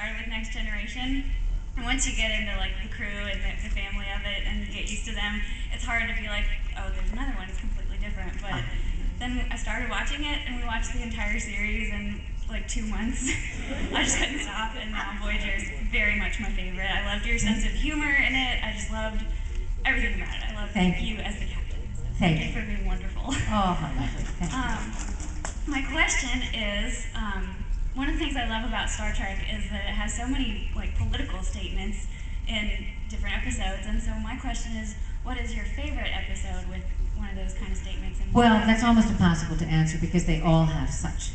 started with Next Generation. And once you get into like the crew and the family of it and you get used to them, it's hard to be like, oh, there's another one, it's completely different. But then I started watching it and we watched the entire series in like 2 months. I just couldn't stop, and now Voyager is very much my favorite. I loved your sense of humor in it. I just loved everything about it. I loved you as the captain. So thank you for being wonderful. Oh, how lovely. Thank you. My question is, one of the things I love about Star Trek is that it has so many like political statements in different episodes, and so my question is, what is your favorite episode with one of those kind of statements? Well, that's almost impossible to answer because they all have such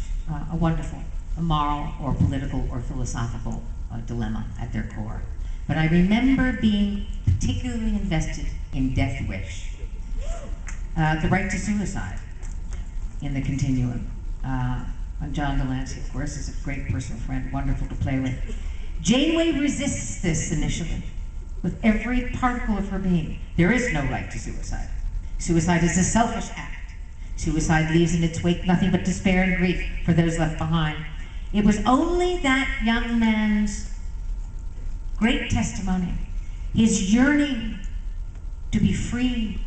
a wonderful moral or political or philosophical dilemma at their core. But I remember being particularly invested in Death Wish, the right to suicide in the continuum. John Delancey, of course, is a great personal friend, wonderful to play with. Janeway resists this initially with every particle of her being. There is no right to suicide. Suicide is a selfish act. Suicide leaves in its wake nothing but despair and grief for those left behind. It was only that young man's great testimony, his yearning to be free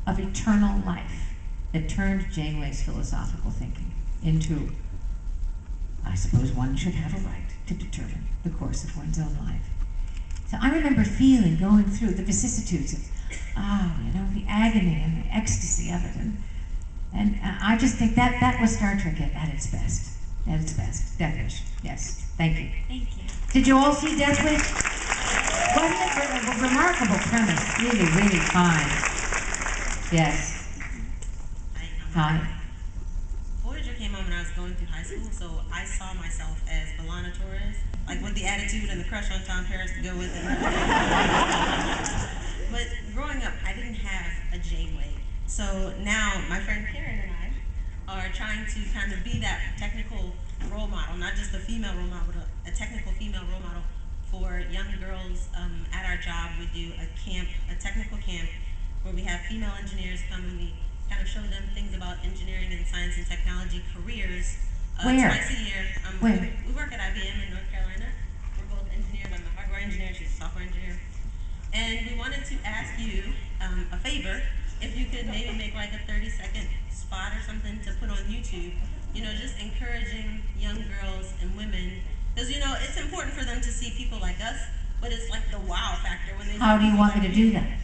of eternal life, that turned Janeway's philosophical thinking into, I suppose one should have a right to determine the course of one's own life. So I remember going through the vicissitudes of, the agony and the ecstasy of it. And I just think that was Star Trek at its best. At its best. Death Wish. Yes. Thank you. Thank you. Did you all see Death Wish? Wasn't it a remarkable premise? Really, really fine. Yes. Hi. Voyager came on when I was going through high school, so I saw myself as B'Elanna Torres, like with the attitude and the crush on Tom Paris to go with it. But growing up, I didn't have a Janeway. So now my friend Karen and I are trying to kind of be that technical role model, not just a female role model, but a technical female role model for young girls. At our job, we do a technical camp, where we have female engineers come and we kind of show them things about engineering and science and technology careers. Where? Twice a year. Where? We work at IBM in North Carolina. We're both engineers. I'm a hardware engineer, she's a software engineer. And we wanted to ask you a favor, if you could maybe make like a 30-second spot or something to put on YouTube, just encouraging young girls and women, because it's important for them to see people like us, but it's like the wow factor when they. How do you want me to do that?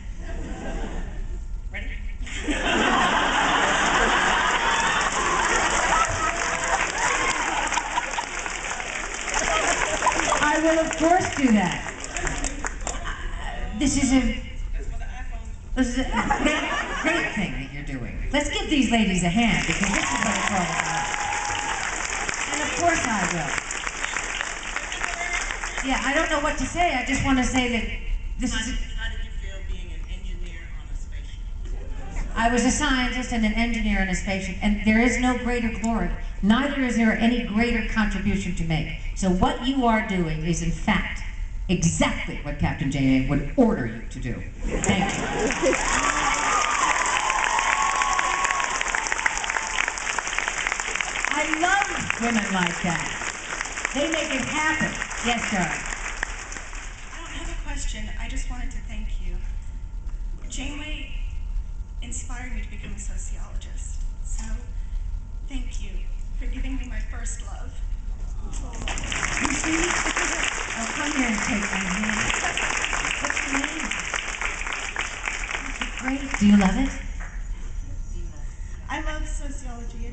Ready? I will of course do that. This is a great thing that you're doing. Let's give these ladies a hand, because this is what it's all about. And of course I will. Yeah, I don't know what to say. I just want to say that this is... How did you feel being an engineer on a spaceship? I was a scientist and an engineer in a spaceship, and there is no greater glory. Neither is there any greater contribution to make. So what you are doing is, in fact, exactly what Captain Janeway would order you to do. Thank you. I love women like that. They make it happen. Yes, sir. I don't have a question. I just wanted to thank you. Janeway inspired me to become a sociologist. So, thank you for giving me my first love. You see? Oh, come here and take my hand. What's your name? Great. Do you love it? I love sociology.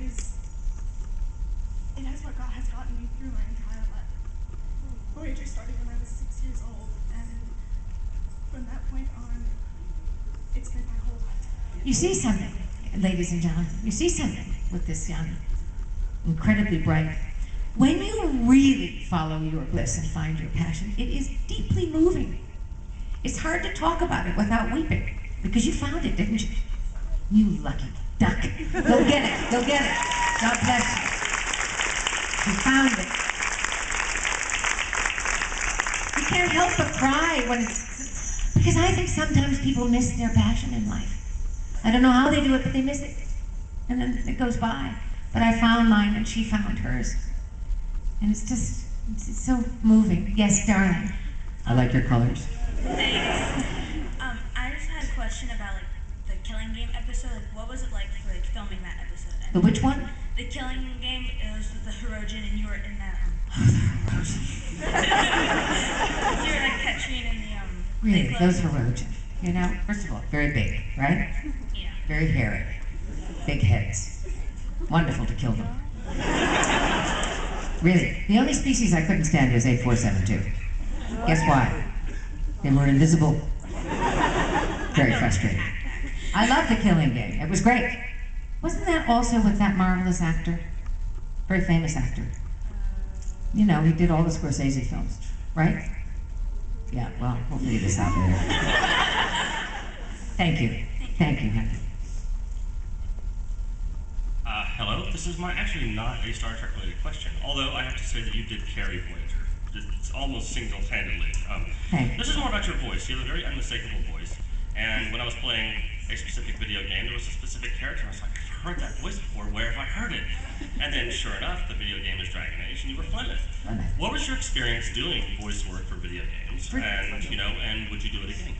It has what God has gotten me through my entire life. Voyager started when I was 6 years old, and from that point on, it's been my whole life. You see something, ladies and gentlemen. You see something with this young, incredibly bright. When you really follow your bliss and find your passion, it is deeply moving. It's hard to talk about it without weeping, because you found it, didn't you? You lucky duck. Go get it. Go get it. God bless you. You found it. You can't help but cry when it's... Because I think sometimes people miss their passion in life. I don't know how they do it, but they miss it. And then it goes by. But I found mine, and she found hers. And it's just It's so moving. Yes, darling. I like your colors. Thanks. I just had a question about like the Killing Game episode. Like, what was it like for like filming that episode? The which one? The Killing Game. It was with the Hirogen, and you were in that. You were like Katrine in the Really, big those clothes. Hirogen. You know, first of all, very big, right? Yeah. Very hairy. Big heads. Wonderful to kill them. Really. The only species I couldn't stand was 8472. Guess why? They were invisible. Very frustrating. I loved the Killing Game. It was great. Wasn't that also with that marvelous actor? Very famous actor. You know, he did all the Scorsese films, right? Yeah, well, we'll figure this out later. Thank you. Thank you, honey. Hello, this is actually not a Star Trek related question, although I have to say that you did carry Voyager. It's almost single-handedly. Thanks. This is more about your voice. You have a very unmistakable voice. And when I was playing a specific video game, there was a specific character. I was like, I've heard that voice before. Where have I heard it? And then, sure enough, the video game is Dragon Age, and you were Flemeth. What was your experience doing voice work for video games? And and would you do it again?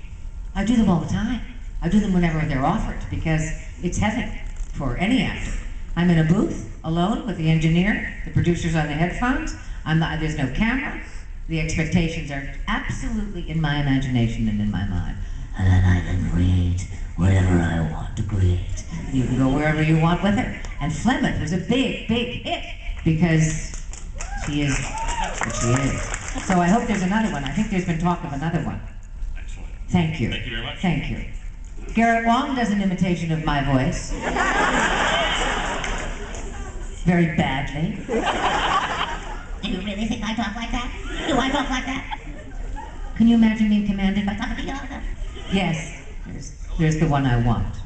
I do them all the time. I do them whenever they're offered because it's heaven for any actor. I'm in a booth alone with the engineer, the producers on the headphones. There's no camera. The expectations are absolutely in my imagination and in my mind. And then I can create whatever I want to create. You can go wherever you want with it. And Flemeth was a big, big hit because she is what she is. So I hope there's another one. I think there's been talk of another one. Excellent. Thank you. Thank you very much. Thank you. Garrett Wong does an imitation of my voice. Very badly. Do you really think I talk like that? Do I talk like that? Can you imagine being commanded by somebody else? Yes. There's the one I want.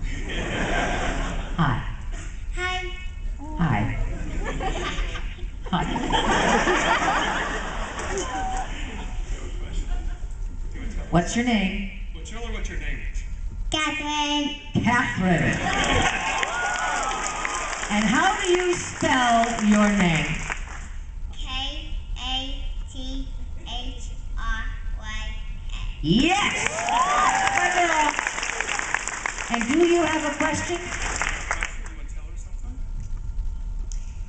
Hi. Hi. Hi. Hi. What's your name? Well, tell her what your name is. Catherine. Catherine. And how do you spell your name? Kathryn. Yes! Good girl. And do you have a question? You want to tell her something?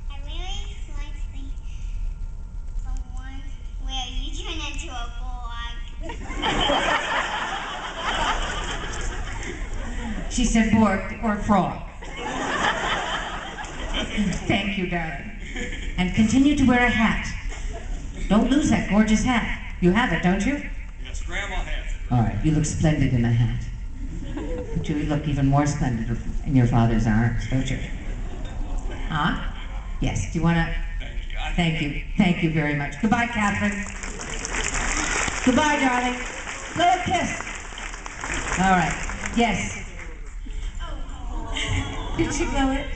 I really like the one where you turn into a frog. She said bork or frog. Thank you, darling. And continue to wear a hat. Don't lose that gorgeous hat. You have it, don't you? Yes, Grandma has it. All right, you look splendid in a hat. But you look even more splendid in your father's arms, don't you? Huh? Yes, do you want to? Thank you. Thank you. Thank you very much. Goodbye, Catherine. Goodbye, darling. Blow a kiss. All right. Yes. Did she blow it?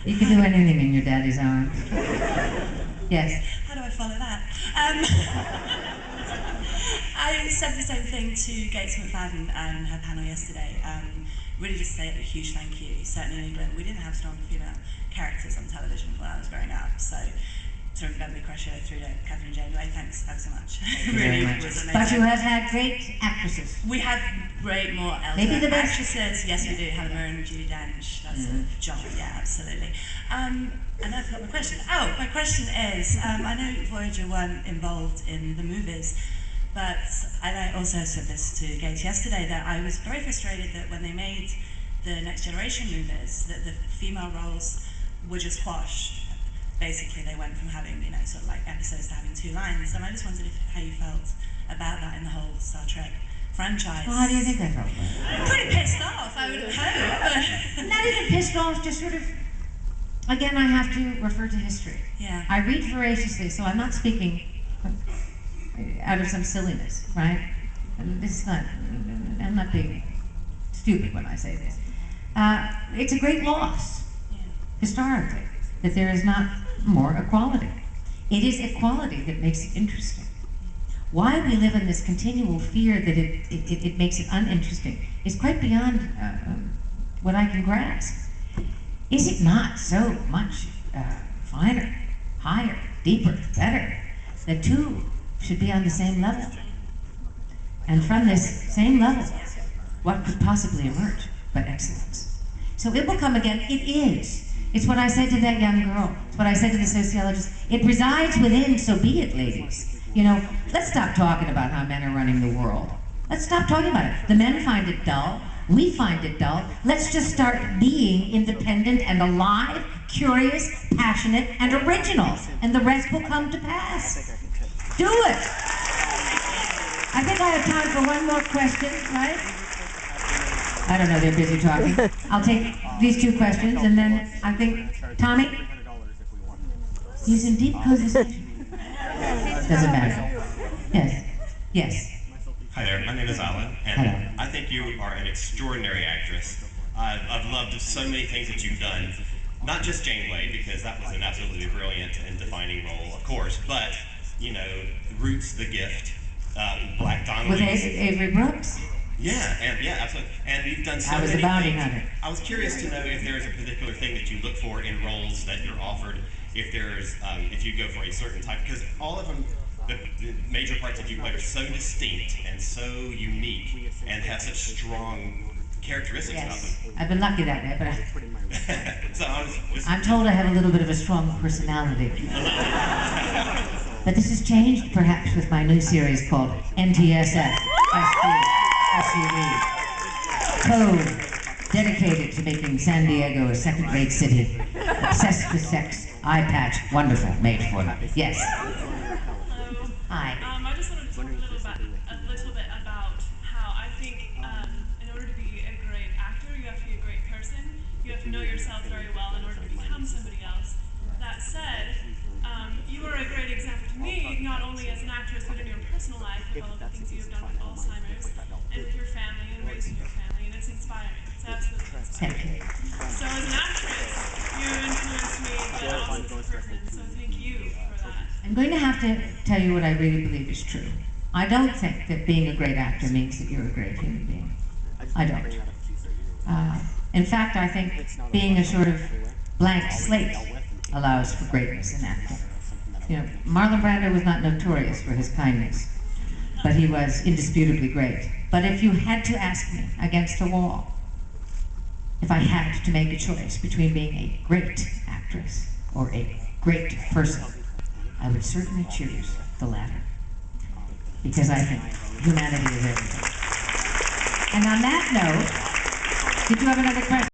You can do anything in your daddy's arms. Yes. How do I follow that? I said the same thing to Gates McFadden and her panel yesterday. Really just say a huge thank you. Certainly in England, we didn't have strong female characters on television when I was growing up. So from Beverly Crusher through to Catherine Janeway, thanks so much. Very much. Was amazing. But you have had great actresses. We have great more elder Maybe the best. actresses. Yes, we do. Helen Mirren, Judi Dench. That's a job. Yeah, absolutely. And I forgot my question. Oh, my question is, I know Voyager weren't involved in the movies, but and I also said this to Gates yesterday, that I was very frustrated that when they made the Next Generation movies, that the female roles were just quashed. Basically, they went from having, sort of like episodes to having 2 lines. And I just wondered how you felt about that in the whole Star Trek franchise. Well, how do you think I felt? Pretty pissed off, I would hope. Not even pissed off, just sort of, again, I have to refer to history. Yeah. I read voraciously, so I'm not speaking out of some silliness, right? And this is not, I'm not being stupid when I say this. It's a great loss, historically, that there is not more equality. It is equality that makes it interesting. Why we live in this continual fear that it makes it uninteresting is quite beyond what I can grasp. Is it not so much finer higher, deeper, better. The two should be on the same level. And from this same level, what could possibly emerge but excellence? So it will come again. It is. It's what I said to that young girl. It's what I said to the sociologist. It resides within, so be it, ladies. You know, let's stop talking about how men are running the world. Let's stop talking about it. The men find it dull. We find it dull. Let's just start being independent and alive, curious, passionate, and original. And the rest will come to pass. Do it. I think I have time for one more question, right? I don't know, they're busy talking. I'll take these two questions, and then I think, Tommy? He's in deep conversation. Doesn't matter. Yes. Yes. Hi there, my name is Alan, and Hello. I think you are an extraordinary actress. I've loved so many things that you've done. Not just Janeway, because that was an absolutely brilliant and defining role, of course, but, you know, Roots, The Gift, Black Donnelly. With Avery Brooks? Yeah, absolutely. And you've done so I was many a bounty things. hunter. I was curious to know if there is a particular thing that you look for in roles that you're offered, if there's, if you go for a certain type, because all of them, the major parts that you play are so distinct and so unique and have such strong characteristics about Yes. them. I've been lucky that way, but So I was just, I'm told I have a little bit of a strong personality. But this has changed, perhaps, with my new series called NTSF Code, dedicated to making San Diego a second-rate city. Obsessed with sex, eye patch, wonderful, made for them. Yes. Hello. Hi. I just wanted to talk a little bit about how I think in order to be a great actor, you have to be a great person. You have to know yourself very well in order to become somebody else. That said, you are a great example to me, not only as an actress, but in your personal life, with all of the things you have done with Alzheimer's, and with your family, and raising your family, and it's inspiring. It's absolutely inspiring. Thank you. So as an actress, you have influenced me, but also as a person, so thank you for that. I'm going to have to tell you what I really believe is true. I don't think that being a great actor means that you're a great human being. I don't. In fact, I think being a sort of blank slate allows for greatness in acting. You know, Marlon Brando was not notorious for his kindness, but he was indisputably great. But if you had to ask me against the wall, if I had to make a choice between being a great actress or a great person, I would certainly choose the latter. Because I think humanity is everything. And on that note, did you have another question?